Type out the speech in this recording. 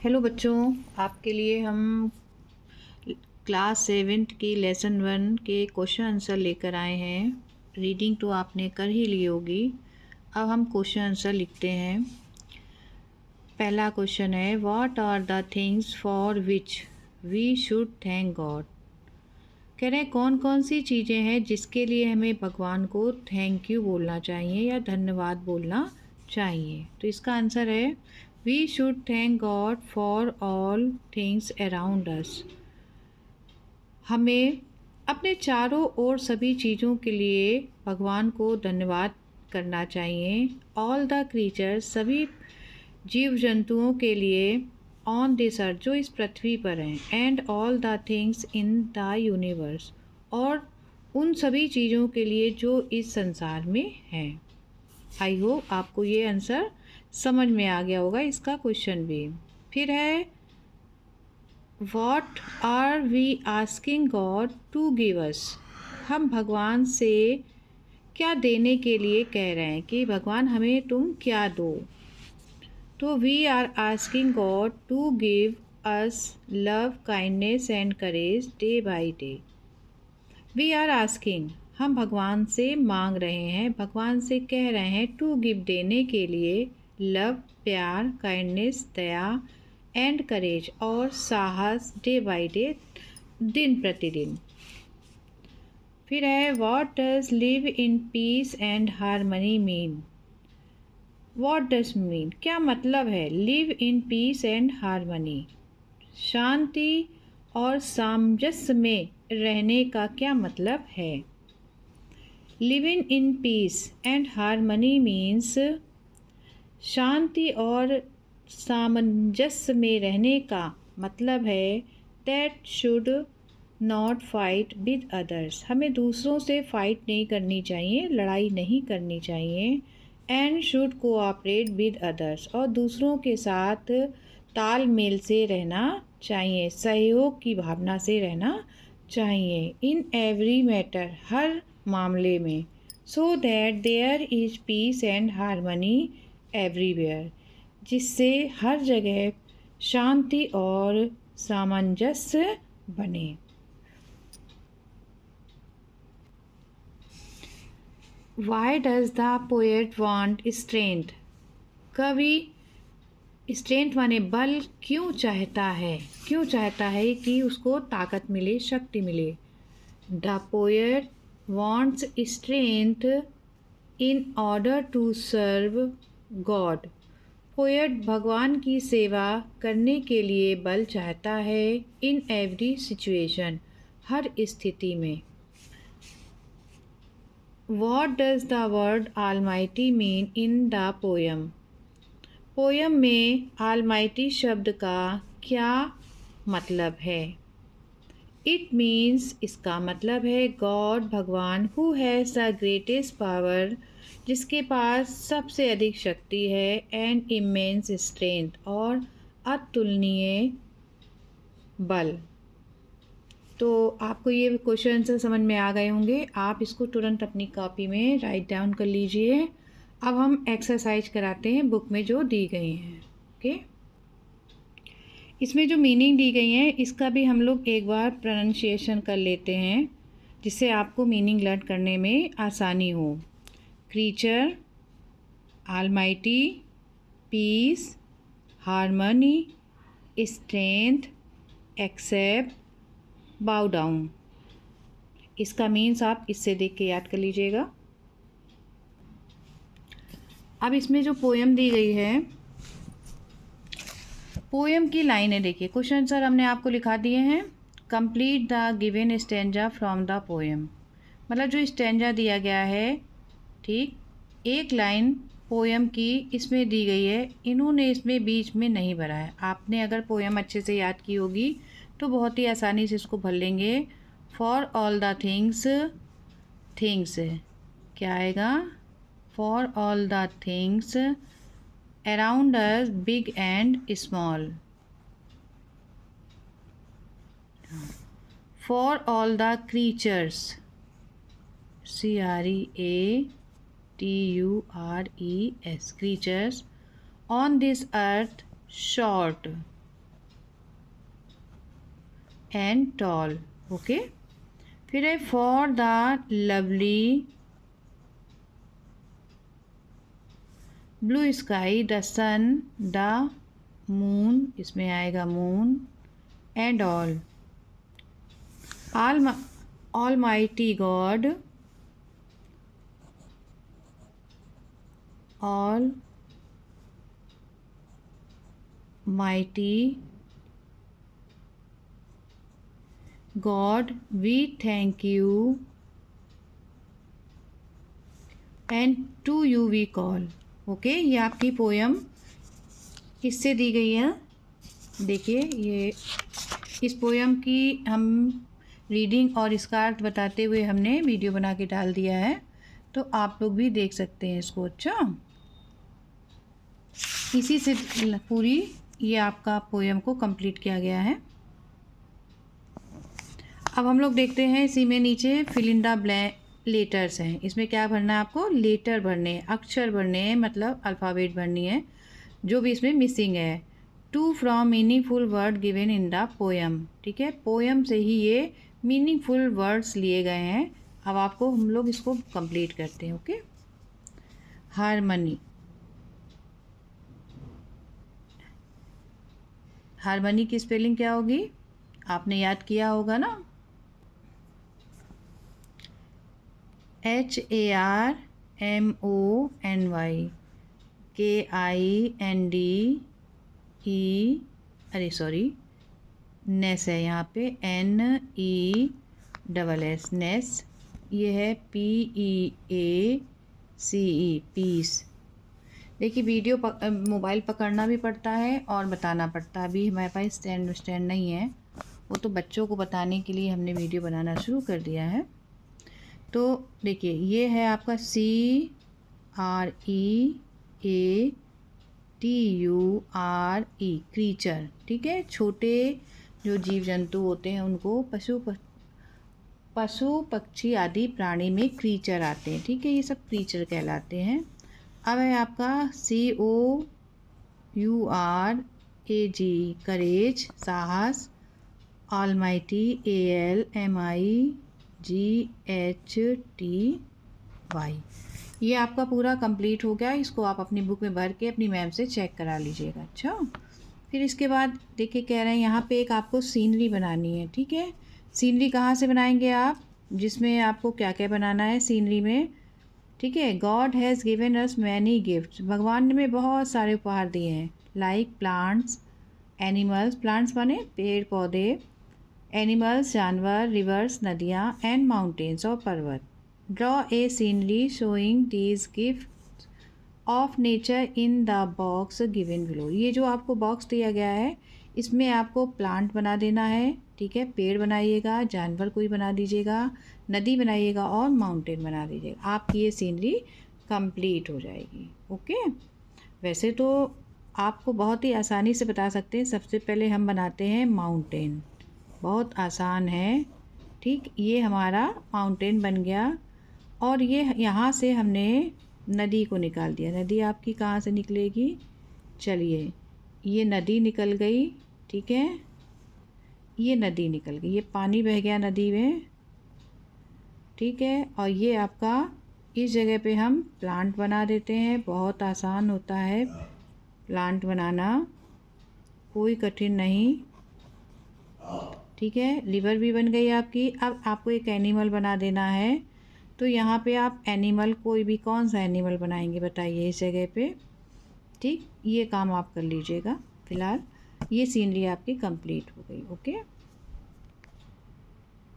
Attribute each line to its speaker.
Speaker 1: Hello बच्चों, आपके लिए हम क्लास 7 की लेसन 1 के क्वेश्चन आंसर लेकर आए हैं। रीडिंग तो आपने कर ही ली होगी। अब हम क्वेश्चन आंसर लिखते हैं। पहला क्वेश्चन है, what are the things for which we should thank God. कह रहे हैं कौन कौन सी चीज़ें हैं जिसके लिए हमें भगवान को थैंक यू बोलना चाहिए या धन्यवाद बोलना चाहिए। तो इसका आंसर है, we should thank God for all things around us. हमें अपने चारों ओर सभी चीज़ों के लिए भगवान को धन्यवाद करना चाहिए। ऑल द क्रीचर्स, सभी जीव जंतुओं के लिए, ऑन दिस अर्थ, जो इस पृथ्वी पर हैं, and all the things in the universe, और उन सभी चीज़ों के लिए जो इस संसार में हैं। आई होप आपको ये आंसर समझ में आ गया होगा, इसका क्वेश्चन भी। फिर है, what are we asking God to give us. हम भगवान से क्या देने के लिए कह रहे हैं कि भगवान हमें तुम क्या दो। तो we are asking God to give us love, kindness and courage day by day. We are asking, हम भगवान से मांग रहे हैं, भगवान से कह रहे हैं, टू गिव, देने के लिए, लव, प्यार, काइंडनेस, दया, एंड करेज, और साहस, डे बाय डे, दिन प्रतिदिन। फिर है, what does live in peace and harmony mean. What does mean, क्या मतलब है live in peace and harmony. शांति और सामंजस्य में रहने का क्या मतलब है। Living in peace and harmony means, शांति और सामंजस्य में रहने का मतलब है that should not fight with others, हमें दूसरों से फाइट नहीं करनी चाहिए, लड़ाई नहीं करनी चाहिए। And should cooperate with others, और दूसरों के साथ तालमेल से रहना चाहिए, सहयोग की भावना से रहना चाहिए। इन एवरी मैटर, हर मामले में। So that there is peace and harmony everywhere, जिससे हर जगह शांति और सामंजस्य बने। Why does the poet want strength. कवि स्ट्रेंथ माने बल क्यों चाहता है, क्यों चाहता है कि उसको ताकत मिले, शक्ति मिले। The poet wants strength in order to serve God. Poet भगवान की सेवा करने के लिए बल चाहता है। इन एवरी सिचुएशन, हर स्थिति में। What does the word almighty mean in the poem. Poem में ऑलमाइटी शब्द का क्या मतलब है। इट मीन्स, इसका मतलब है, गॉड, भगवान, who has the greatest power, जिसके पास सबसे अधिक शक्ति है, एंड इमेंस स्ट्रेंथ, और अतुलनीय बल। तो आपको ये क्वेश्चन आंसर समझ में आ गए होंगे। आप इसको तुरंत अपनी कॉपी में राइट डाउन कर लीजिए। अब हम एक्सरसाइज कराते हैं बुक में जो दी गई हैं। ओके, इसमें जो मीनिंग दी गई है इसका भी हम लोग एक बार प्रोनाउंसिएशन कर लेते हैं, जिससे आपको मीनिंग लर्न करने में आसानी हो। Creature, almighty, peace, harmony, strength, accept, bow down. इसका मीन्स आप इससे देख के याद कर लीजिएगा। अब इसमें जो पोएम दी गई है, पोएम की लाइनें देखिए। क्वेश्चन आंसर हमने आपको लिखा दिए हैं। Complete the given stanza from the poem, मतलब जो स्टैंजा दिया गया है, ठीक, एक लाइन पोएम की इसमें दी गई है, इन्होंने इसमें बीच में नहीं भरा है। आपने अगर पोएम अच्छे से याद की होगी तो बहुत ही आसानी से इसको भर लेंगे। For all the things, things क्या आएगा, for all the things around us, big and small. For all the creatures, CREATURES, creatures on this earth, short, and tall. Okay, फिर है for the lovely blue sky, the sun, the moon, इसमें आएगा moon, and all Almighty God, Almighty God, we thank you and to you we call। Okay, ये आपकी poem किससे दी गई है? देखिए, ये इस पोयम की हम रीडिंग और इसका अर्थ बताते हुए हमने वीडियो बना के डाल दिया है, तो आप लोग भी देख सकते हैं इसको। अच्छा, इसी से पूरी ये आपका पोयम को कंप्लीट किया गया है। अब हम लोग देखते हैं इसी में नीचे fill in the blank letters हैं। इसमें क्या भरना है आपको? लेटर भरने हैं, अक्षर भरने हैं, मतलब अल्फ़ाबेट भरनी है जो भी इसमें मिसिंग है। To from meaningful word given in the poem. ठीक है, पोयम से ही ये मीनिंगफुल वर्ड्स लिए गए हैं। अब आपको हम लोग इसको कंप्लीट करते हैं। ओके, हारमनी, हारमनी की स्पेलिंग क्या होगी? आपने याद किया होगा ना, HARMONY, KINDE, अरे सॉरी, नेस है यहाँ पे, NESS, नेस। ये है PEACE, पीस। देखिए, वीडियो मोबाइल पकड़ना भी पड़ता है और बताना पड़ता है। अभी हमारे पास स्टैंड नहीं है, वो तो बच्चों को बताने के लिए हमने वीडियो बनाना शुरू कर दिया है। तो देखिए, ये है आपका CREATURE, क्रीचर। ठीक है, छोटे जो जीव जंतु होते हैं उनको पशु पक्षी आदि प्राणी में क्रीचर आते हैं। ठीक है, ये सब क्रीचर कहलाते हैं। अब है आपका COURAGE, करेज, साहस। Almighty, ALMIGHTY। ये आपका पूरा कंप्लीट हो गया। इसको आप अपनी बुक में भर के अपनी मैम से चेक करा लीजिएगा। अच्छा, फिर इसके बाद देखिए, कह रहे हैं यहाँ पे एक आपको सीनरी बनानी है। ठीक है, सीनरी कहाँ से बनाएंगे आप? जिसमें आपको क्या क्या बनाना है सीनरी में। ठीक है, God has given us many gifts, भगवान ने हमें बहुत सारे उपहार दिए हैं। लाइक प्लांट्स, एनिमल्स, प्लांट्स माने पेड़ पौधे, एनिमल्स जानवर, रिवर्स नदियाँ, एंड माउंटेन्स और पर्वत। Draw a scenery showing these gift of nature in the box given below. ये जो आपको बॉक्स दिया गया है, इसमें आपको प्लांट बना देना है। ठीक है, पेड़ बनाइएगा, जानवर कोई बना दीजिएगा, नदी बनाइएगा और माउंटेन बना दीजिएगा। आपकी ये सीनरी कंप्लीट हो जाएगी। ओके, वैसे तो आपको बहुत ही आसानी से बता सकते हैं। सबसे पहले हम बनाते हैं माउंटेन, बहुत आसान है। ठीक, ये हमारा माउंटेन बन गया और ये यहाँ से हमने नदी को निकाल दिया। नदी आपकी कहाँ से निकलेगी? चलिए, ये नदी निकल गई। ठीक है, ये नदी निकल गई, ये पानी बह गया नदी में। ठीक है, और ये आपका इस जगह पे हम प्लांट बना देते हैं। बहुत आसान होता है प्लांट बनाना, कोई कठिन नहीं। ठीक है, लिवर भी बन गई आपकी। अब आपको एक एनिमल बना देना है, तो यहाँ पे आप एनिमल कोई भी कौन सा एनिमल बनाएंगे बताइए इस जगह पे। ठीक, ये काम आप कर लीजिएगा। फ़िलहाल ये सीनरी आपकी कंप्लीट हो गई। ओके।